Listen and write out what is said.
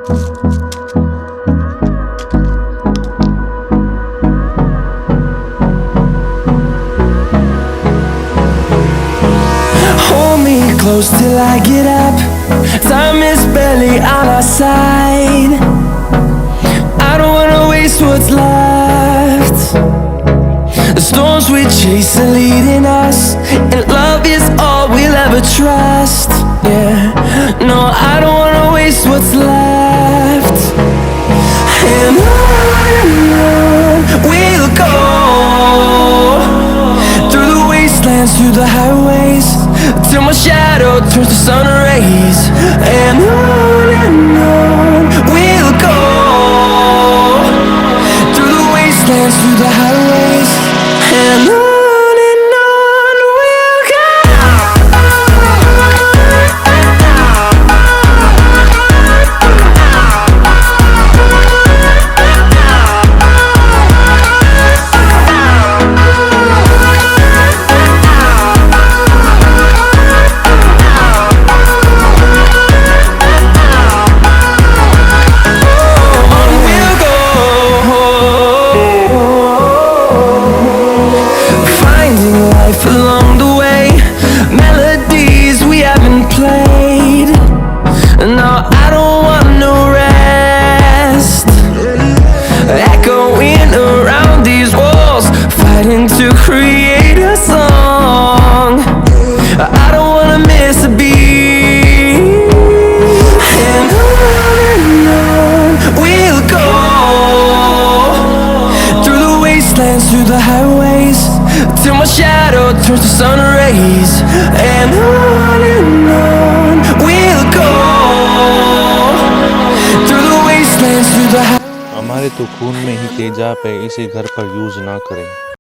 Hold me close till I get up. Time is barely on our side. I don't wanna waste what's left. The storms we chase are leading us, and love is all we'll ever trust. Yeah, no, I don't wanna waste what's left. And on we'll go, through the wastelands, through the highways, till my shadow turns to sun rays. And on we'll go, through the wastelands, through the highways, and on we'll go. Along the way, melodies we haven't played. No, I don't want no rest. Echoing around these walls, fighting to create a song. I don't wanna miss a beat. And on we'll go, through the wastelands, through the highways, till my shadow turns to sun rays. And on we'll go, through the wastelands, through the हमारे तो खून में ही तेजाब है, इसे घर पर use ना करें।